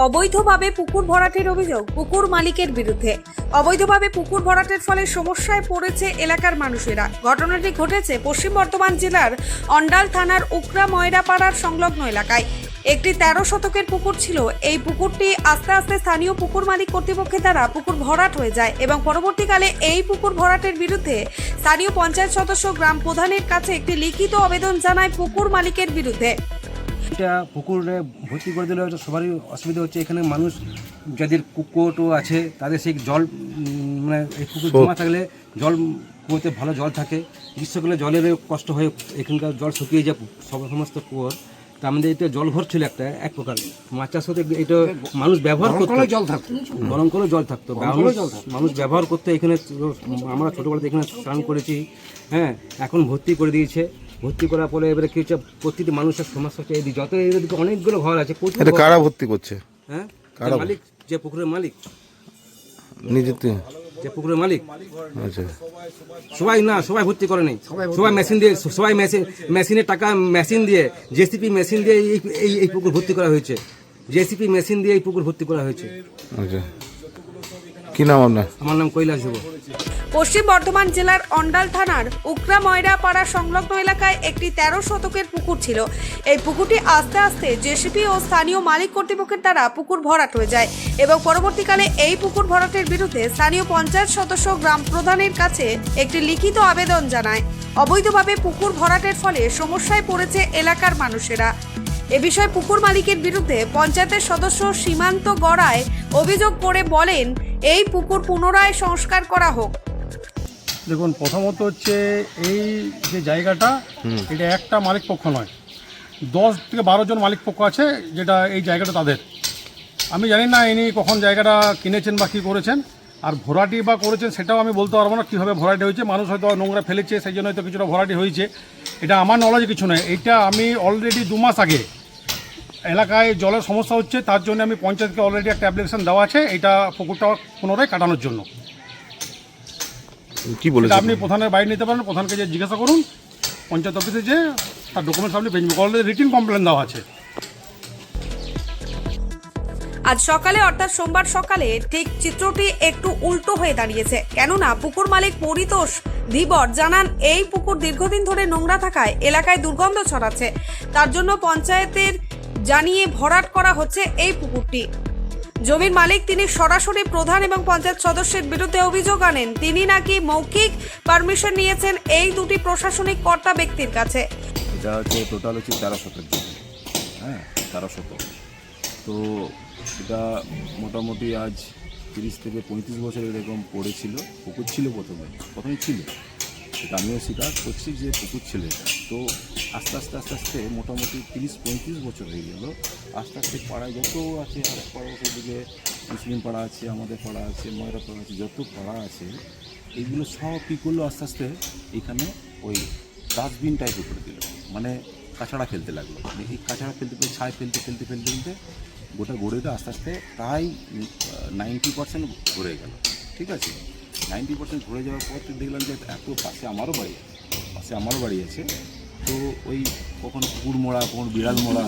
অবৈধভাবে পুকুর ভরাটের অভিযোগ পুকুর মালিকের বিরুদ্ধে। অবৈধভাবে পুকুর ভরাটের ফলে সমস্যায় পড়েছে এলাকার মানুষেরা। ঘটনাটি ঘটেছে পশ্চিম বর্ধমান জেলার অন্ডাল থানার উকরা ময়রাপাড়ার সংলগ্ন এলাকায়। একটি 13 শতকের পুকুর ছিল। এই পুকুরটি আস্তে আস্তে স্থানীয় পুকুর মালিক কর্তৃপক্ষের দ্বারা পুকুর ভরাট হয়ে যায় এবং পরবর্তীকালে এই পুকুর ভরাটের বিরুদ্ধে স্থানীয় পঞ্চায়েত সদস্য গ্রাম প্রধানের কাছে একটি লিখিত আবেদন জানায় পুকুর মালিকের বিরুদ্ধে। এটা পুকুরে ভর্তি করে দিলে সবারই অসুবিধা হচ্ছে। এখানে মানুষ যাদের কুয়োটো আছে তাদের সেই জল মানে এই পুকুর জমা থাকলে জল কুয়োতে ভালো জল থাকে। গ্রীষ্মকালে জলের কষ্ট হয়ে এখানকার জল শুকিয়ে যায় সমস্ত কুয়োর। তা আমাদের এটা জল ঘর ছিল এক প্রকার মাছ চাষ হতে। এটা মানুষ ব্যবহার করতো, জল থাকতো, গরম করে জল থাকতো, মানুষ ব্যবহার করতে। এখানে আমরা ছোটোবেলাতে এখানে স্নান করেছি। হ্যাঁ, এখন ভর্তি করে দিয়েছে। ভর্তি করার পরে এবারে কি হচ্ছে, প্রতিটি মানুষের সমস্যা হচ্ছে। এই যত এদিকে অনেকগুলো ঘর আছে। কারা ভর্তি করছে? হ্যাঁ, মালিক, যে পুকুরের মালিক, নিজে যে পুকুরের মালিক। আচ্ছা, সবাই না, সবাই ভর্তি করে নেই। সবাই মেশিন দিয়ে, সবাই মেশিনের টাকা, মেশিন দিয়ে, জেসিপি মেশিন দিয়ে এই পুকুর ভর্তি করা হয়েছে। জেসিপি মেশিন দিয়ে এই পুকুর ভর্তি করা হয়েছে। আচ্ছা, কি নাম আপনার? আমার নাম কৈলাস যুব। পশ্চিম বর্ধমান জেলার অন্ডাল থানার উকরা ময়রাপাড়া সংলগ্ন এলাকায় একটি 13 শতকের পুকুর ছিল। এই পুকুরটি আস্তে আস্তে জেসিপি ও স্থানীয় মালিক কর্তৃপক্ষের দ্বারা পুকুর ভরাট হয়ে যায় এবং পরবর্তীকালে এই পুকুর ভরাটের বিরুদ্ধে স্থানীয় পঞ্চায়েত সদস্য গ্রাম প্রধানের কাছে একটি লিখিত আবেদন জানায়। অবৈধভাবে পুকুর ভরাটের ফলে সমস্যায় পড়েছে এলাকার মানুষেরা। এ বিষয়ে পুকুর মালিকের বিরুদ্ধে পঞ্চায়েতের সদস্য সীমান্ত গড়ায় অভিযোগ করে বলেন, এই পুকুর পুনরায় সংস্কার করা হোক। দেখুন, প্রথমত হচ্ছে এই যে জায়গাটা, এটা একটা মালিক পক্ষ নয়, 10 থেকে 12 জন মালিক পক্ষ আছে, যেটা এই জায়গাটা তাদের। আমি জানি না ইনি কখন জায়গাটা কিনেছেন বা কী করেছেন, আর ভরাটি বা করেছেন সেটাও আমি বলতে পারবো না কীভাবে ভরাটি হয়েছে। মানুষ হয়তো নোংরা ফেলেছে, সেই জন্য হয়তো কিছুটা ভরাটি হয়েছে। এটা আমার নলেজে কিছু নয়। এটা আমি অলরেডি 2 মাস আগে এলাকায় জলের সমস্যা হচ্ছে, তার জন্য আমি পঞ্চায়েতকে অলরেডি একটা অ্যাপ্লিকেশন দেওয়া আছে এটা পুকুরটা পুনরায় কাটানোর জন্য। কি বলেছেন? আপনি প্রধানের বাইরে নিতে পারেন, প্রধানকে যে জিজ্ঞাসা করুন পঞ্চায়েত অফিসে, যে তার ডকুমেন্টস আপনি পেয়ে যাবেন। অলরেডি রিটিন কমপ্লেন দেওয়া আছে। আজ সকালে অর্থাৎ সোমবার সকালে ঠিক চিত্রটি একটু উল্টো হয়ে দাঁড়িয়েছে। কেননা পুকুর মালিক পরিতোষ ধীবর জানান, এই পুকুর দীর্ঘদিন ধরে নোংরা থাকায় এলাকায় দুর্গন্ধ ছড়াচ্ছে। তার জন্য পঞ্চায়েতের জানিয়ে ভরাট করা হচ্ছে এই পুকুরটি। জমির মালিক তিনি সরাসরি প্রধান এবং পঞ্চায়েত সদস্যের বিরুদ্ধে অভিযোগ আনেন। তিনি নাকি মৌখিক পারমিশন নিয়েছেন এই দুটি প্রশাসনিক কর্তা ব্যক্তির কাছে। এটা হচ্ছে টোটাল হচ্ছে 13 শতক জমি। হ্যাঁ, 13 শতক। তো এটা মোটামুটি আজ 30 থেকে 35 বছর এরকম পড়েছিল। পুকুর ছিল প্রথমে ছিল, সেটা আমিও স্বীকার করছি যে পুকুর ছিল এটা। তো আস্তে আস্তে মোটামুটি 30-35 বছর হয়ে গেল। আস্তে আস্তে পাড়ায় যত আছে, আর পাড়া দিকে মুসলিম পাড়া আছে, আমাদের পাড়া আছে, ময়রা পাড়া আছে, যত পাড়া আছে এইগুলো সব কী করলো, আস্তে আস্তে এখানে ওই ডাস্টবিন টাইপের করে দিল। মানে কাছাড়া ফেলতে লাগলো। মানে এই কাছাড়া ফেলতে ছাই ফেলতে গোটা গড়েটা আস্তে আস্তে প্রায় 90% ঘুরে গেল। ঠিক আছে, 90% ঘুরে যাওয়ার পর দেখলাম যে এত পাশে আমারও বাড়ি আছে। তো ওই কখনো কুকুর মোড়া, কখনো বিড়াল মোড়া,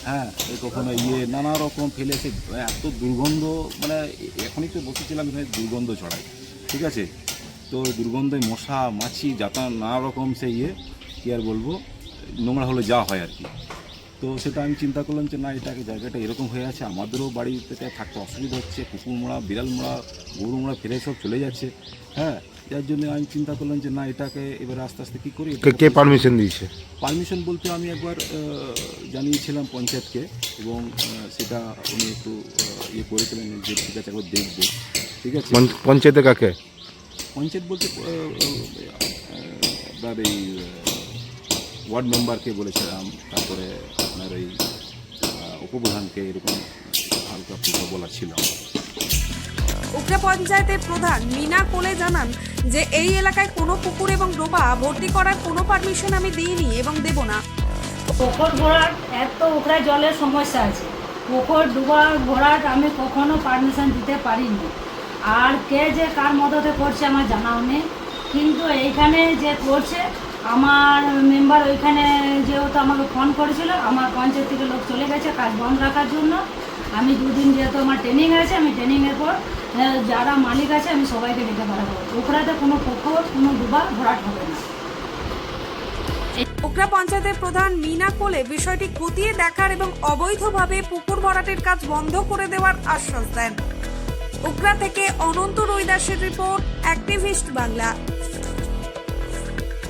হ্যাঁ, এই কখনো নানা রকম ফেলেছে। এত দুর্গন্ধ, মানে এখনই তো বসেছিলাম এখানে, দুর্গন্ধ ছড়ায়। ঠিক আছে, তো দুর্গন্ধে মশা মাছি যাতা নানা রকম সে কী আর বলবো, নোংরা হলে যা হয় আর কি। তো সেটা আমি চিন্তা করলাম যে না, এটাকে জায়গাটা এরকম হয়ে আছে, আমাদেরও বাড়িতে থাকতে অসুবিধা হচ্ছে। কুকুর মোড়া, বিড়াল মোড়া, গরু মোড়া ফেলে সব চলে যাচ্ছে। হ্যাঁ, যার জন্য আমি চিন্তা করলাম যে না, এটাকে এবার আস্তে আস্তে কী করি। কে পারমিশন দিয়েছে? পারমিশন বলতে আমি একবার জানিয়েছিলাম পঞ্চায়েতকে, এবং সেটা উনি একটু করেছিলেন যে ঠিক আছে একবার দেখবো। ঠিক আছে, পঞ্চায়েতে কাকে? পঞ্চায়েত বলতে আপনার এই ওয়ার্ড মেম্বারকে বলেছিলাম, তারপরে আপনার এই উপপ্রধানকে, এরকম হালকা ফুলকা বলা ছিল। উকরা পঞ্চায়েতের প্রধান মিনা কোলে জানান যে এই এলাকায় কোনো পুকুর এবং ডোবা ভর্তি করার কোনো পারমিশন আমি দিইনি এবং দেব না। পুকুর ভরাট, এত উকড়ায় জলের সমস্যা আছে, পুকুর ডোবা ভরাট আমি কখনো পারমিশন দিতে পারিনি। আর কে যে কার মদতে করছে আমার জানাও নেই, কিন্তু এইখানে যে করছে আমার মেম্বার ওইখানে যেহেতু আমাকে ফোন করেছিল, আমার পঞ্চায়েত থেকে লোক চলে গেছে কাজ বন্ধ রাখার জন্য। আমি দুদিন যেহেতু আমার ট্রেনিং আছে, আমি ট্রেনিংয়ের পর যারা মালিক আছে আমি সবাইকে ডেকে পাঠাবো। ওখানে কোনো পুকুর কোনো ডুবা ভরাট হবে না। উকরা পঞ্চায়েতের প্রধান মিনা কোলে বিষয়টি খতিয়ে দেখার এবং অবৈধভাবে পুকুর ভরাটের কাজ বন্ধ করে দেওয়ার আশ্বাস দেন। উকরা থেকে অনন্ত রৈদাসের রিপোর্ট, অ্যাক্টিভিস্ট বাংলা।